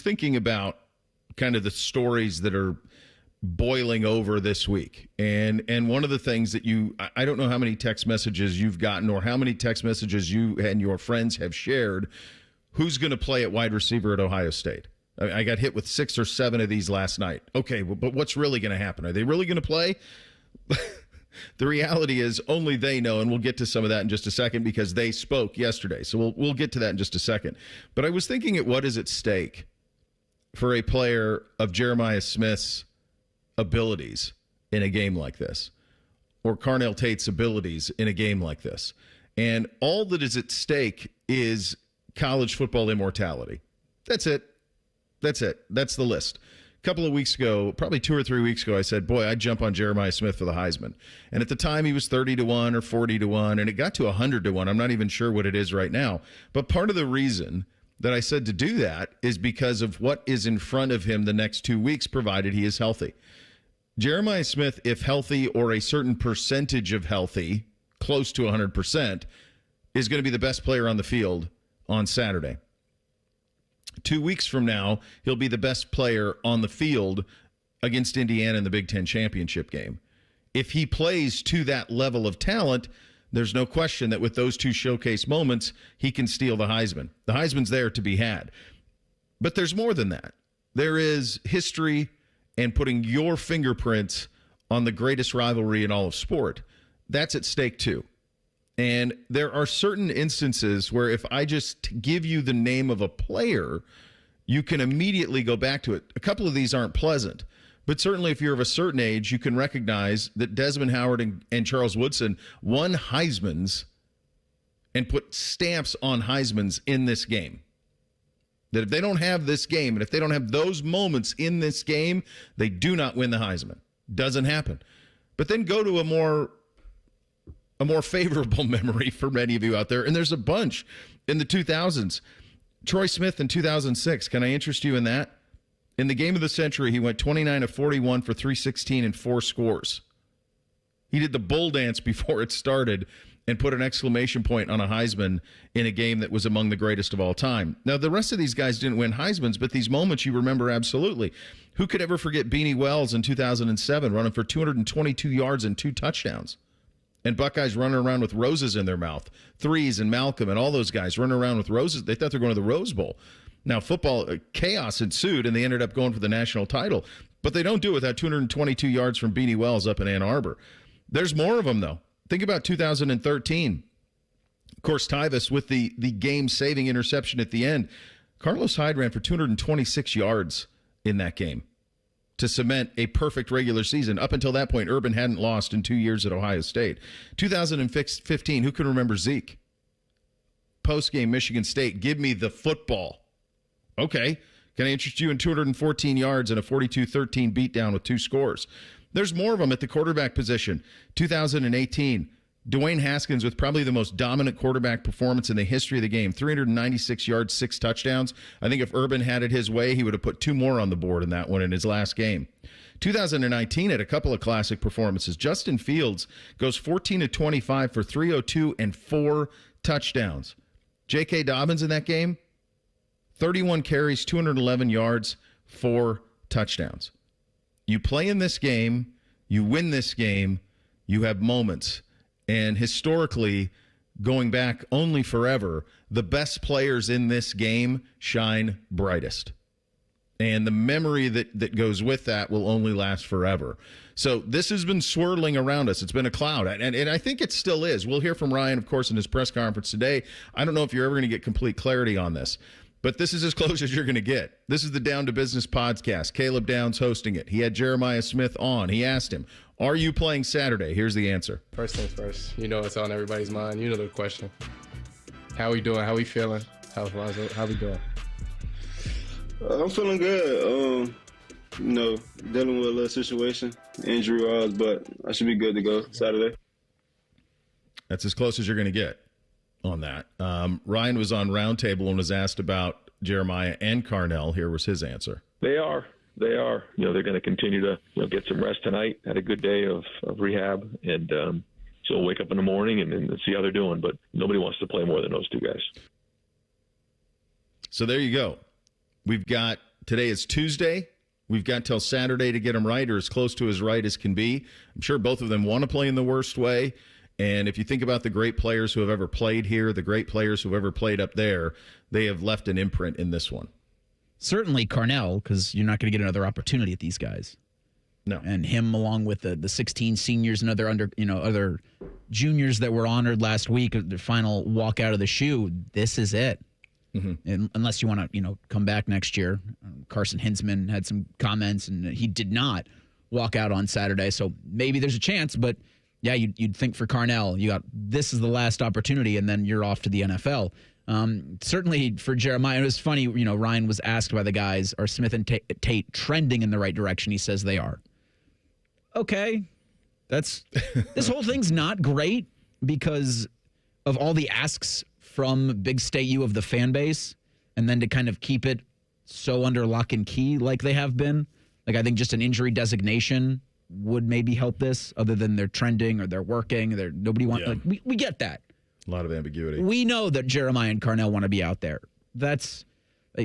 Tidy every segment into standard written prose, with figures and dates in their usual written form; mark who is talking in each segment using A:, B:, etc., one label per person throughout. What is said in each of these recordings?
A: was thinking about kind of the stories that are boiling over this week. And one of the things that I don't know how many text messages you've gotten or how many text messages you and your friends have shared. Who's going to play at wide receiver at Ohio State? I got hit with 6 or 7 of these last night. Okay, but what's really going to happen? Are they really going to play? The reality is only they know, and we'll get to some of that in just a second because they spoke yesterday. So we'll get to that in just a second. But I was thinking at what is at stake for a player of Jeremiah Smith's abilities in a game like this, or Carnell Tate's abilities in a game like this. And all that is at stake is college football immortality. That's it. That's it. That's the list. A couple of weeks ago, probably 2 or 3 weeks ago, I said, boy, I'd jump on Jeremiah Smith for the Heisman. And at the time, he was 30-1 or 40-1, and it got to 100-1. I'm not even sure what it is right now. But part of the reason that I said to do that is because of what is in front of him the next 2 weeks, provided he is healthy. Jeremiah Smith, if healthy or a certain percentage of healthy, close to 100%, is going to be the best player on the field on Saturday. 2 weeks from now, he'll be the best player on the field against Indiana in the Big Ten championship game. If he plays to that level of talent, there's no question that with those 2 showcase moments, he can steal the Heisman. The Heisman's there to be had. But there's more than that. There is history and putting your fingerprints on the greatest rivalry in all of sport. That's at stake too. And there are certain instances where if I just give you the name of a player, you can immediately go back to it. A couple of these aren't pleasant, but certainly if you're of a certain age, you can recognize that Desmond Howard and Charles Woodson won Heismans and put stamps on Heismans in this game. That if they don't have this game and if they don't have those moments in this game, they do not win the Heisman. Doesn't happen. But then go to a more favorable memory for many of you out there, and there's a bunch in the 2000s. Troy Smith in 2006. Can I interest you in that? In the game of the century, he went 29 of 41 for 316 and 4 scores. He did the bull dance before it started and put an exclamation point on a Heisman in a game that was among the greatest of all time. Now, the rest of these guys didn't win Heismans, but these moments you remember absolutely. Who could ever forget Beanie Wells in 2007 running for 222 yards and 2 touchdowns? And Buckeyes running around with roses in their mouth. Threes and Malcolm and all those guys running around with roses. They thought they were going to the Rose Bowl. Now, football chaos ensued, and they ended up going for the national title. But they don't do it without 222 yards from Beanie Wells up in Ann Arbor. There's more of them, though. Think about 2013. Of course, Tyvis with the game-saving interception at the end. Carlos Hyde ran for 226 yards in that game to cement a perfect regular season. Up until that point, Urban hadn't lost in 2 years at Ohio State. 2015, who can remember Zeke? Post-game, Michigan State, give me the football. Okay, can I interest you in 214 yards and a 42-13 beatdown with 2 scores? There's more of them at the quarterback position. 2018, Dwayne Haskins with probably the most dominant quarterback performance in the history of the game. 396 yards, 6 touchdowns. I think if Urban had it his way, he would have put 2 more on the board in that one in his last game. 2019 had a couple of classic performances. Justin Fields goes 14 of 25 for 302 and 4 touchdowns. J.K. Dobbins in that game, 31 carries, 211 yards, 4 touchdowns. You play in this game, you win this game, you have moments. And historically, going back only forever, the best players in this game shine brightest. And the memory that goes with that will only last forever. So this has been swirling around us. It's been a cloud. And I think it still is. We'll hear from Ryan, of course, in his press conference today. I don't know if you're ever going to get complete clarity on this. But this is as close as you're going to get. This is the Down to Business podcast. Caleb Downs hosting it. He had Jeremiah Smith on. He asked him, are you playing Saturday? Here's the answer.
B: First things first. You know it's on everybody's mind. You know the question. How we doing? How we feeling? How we doing?
C: I'm feeling good. Dealing with a little situation, injury-wise, but I should be good to go Saturday.
A: That's as close as you're going to get on that. Ryan was on Roundtable and was asked about Jeremiah and Carnell. Here was his answer.
D: They are. They're going to continue to get some rest tonight. Had a good day of rehab, and so we'll wake up in the morning and see how they're doing. But nobody wants to play more than those 2 guys.
A: So there you go. We've got Today is Tuesday. We've got till Saturday to get him right, or as close to as right as can be. I'm sure both of them want to play in the worst way. And if you think about the great players who have ever played here, the great players who have ever played up there, they have left an imprint in this one.
E: Certainly Carnell, because you're not going to get another opportunity at these guys.
A: No.
E: And him, along with the 16 seniors and other juniors that were honored last week, the final walk out of the shoe. This is it. Mm-hmm. And unless you want to, come back next year. Carson Hinsman had some comments, and he did not walk out on Saturday. So maybe there's a chance, but yeah, you'd think for Carnell, this is the last opportunity, and then you're off to the NFL. Certainly for Jeremiah, it was funny. Ryan was asked by the guys, are Smith and Tate trending in the right direction? He says they are. Okay, this whole thing's not great because of all the asks from Big State U of the fan base, and then to kind of keep it so under lock and key like they have been. Like, I think just an injury designation would maybe help this, other than they're trending or they're working. Nobody wants. Yeah. Like, we get that.
A: A lot of ambiguity.
E: We know that Jeremiah and Carnell want to be out there. That's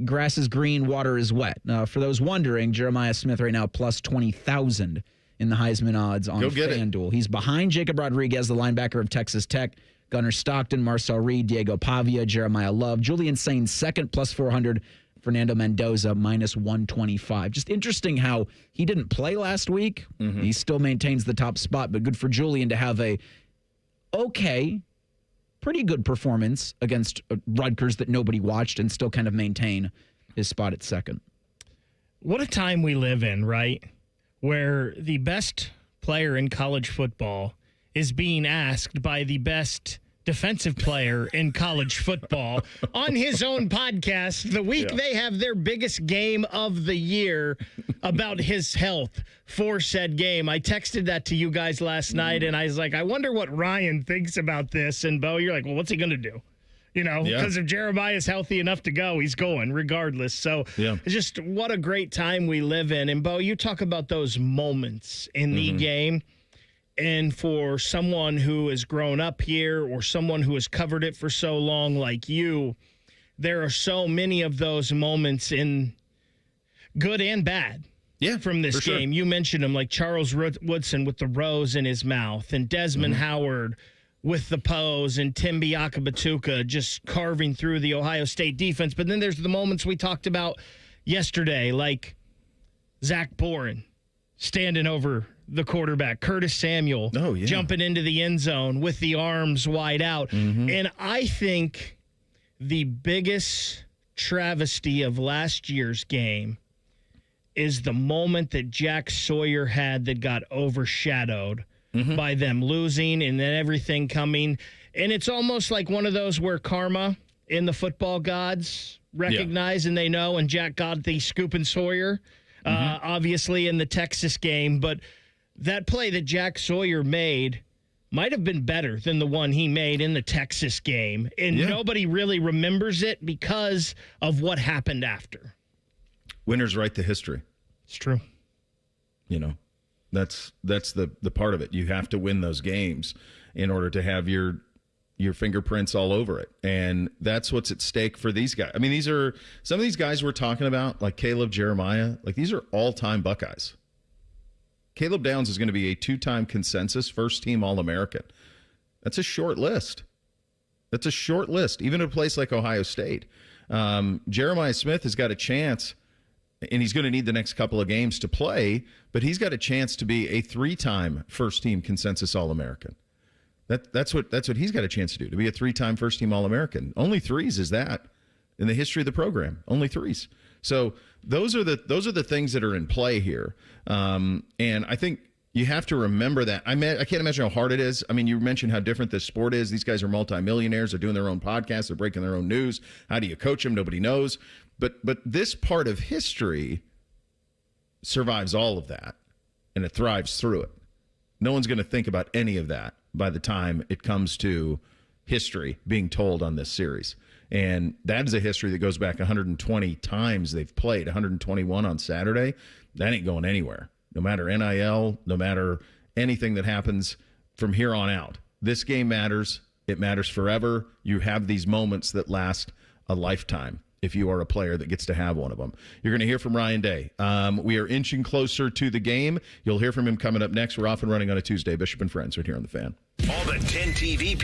E: grass is green, water is wet. For those wondering, Jeremiah Smith right now plus 20,000 in the Heisman odds on FanDuel. He's behind Jacob Rodriguez, the linebacker of Texas Tech, Gunnar Stockton, Marcel Reed, Diego Pavia, Jeremiah Love, Julian Sain second plus 400, Fernando Mendoza minus 125. Just interesting how he didn't play last week. Mm-hmm. He still maintains the top spot, but good for Julian to have pretty good performance against Rutgers that nobody watched and still kind of maintain his spot at second.
F: What a time we live in, right? Where the best player in college football is being asked by the best defensive player in college football on his own podcast the week they have their biggest game of the year about his health for said game. I texted that to you guys last night, and I was like, I wonder what Ryan thinks about this. And Beau, you're like, well, what's he going to do? Because if Jeremiah is healthy enough to go, he's going regardless. So it's just what a great time we live in. And Beau, you talk about those moments in the game. And for someone who has grown up here or someone who has covered it for so long like you, there are so many of those moments in good and bad from this game. Sure. You mentioned them, like Charles Woodson with the rose in his mouth, and Desmond Howard with the pose, and Tim Biakabatuka just carving through the Ohio State defense. But then there's the moments we talked about yesterday, like Zach Boren standing over the quarterback, Curtis Samuel jumping into the end zone with the arms wide out. Mm-hmm. And I think the biggest travesty of last year's game is the moment that Jack Sawyer had that got overshadowed by them losing and then everything coming. And it's almost like one of those where karma in the football gods recognize and they know, and Jack got the scoop and Sawyer, obviously in the Texas game. But that play that Jack Sawyer made might have been better than the one he made in the Texas game. And nobody really remembers it because of what happened after.
A: Winners write the history.
F: It's true.
A: That's the part of it. You have to win those games in order to have your fingerprints all over it. And that's what's at stake for these guys. I mean, these are some of these guys we're talking about, like Caleb, Jeremiah, like these are all-time Buckeyes. Caleb Downs is going to be a 2-time consensus first-team All-American. That's a short list. Even at a place like Ohio State. Jeremiah Smith has got a chance, and he's going to need the next couple of games to play, but he's got a chance to be a 3-time first-team consensus All-American. That's what he's got a chance to do, to be a 3-time first-team All-American. Only 3s is that in the history of the program. Only 3s. So those are the things that are in play here. And I think you have to remember that. I can't imagine how hard it is. I mean, you mentioned how different this sport is. These guys are multimillionaires. They're doing their own podcasts. They're breaking their own news. How do you coach them? Nobody knows. But this part of history survives all of that, and it thrives through it. No one's going to think about any of that by the time it comes to history being told on this series. And that is a history that goes back 120 times they've played, 121 on Saturday. That ain't going anywhere. No matter NIL, no matter anything that happens from here on out. This game matters. It matters forever. You have these moments that last a lifetime. if you are a player that gets to have one of them. You're going to hear from Ryan Day. We are inching closer to the game. You'll hear from him coming up next. We're off and running on a Tuesday. Bishop and Friends right here on The Fan.
G: All the 10 TV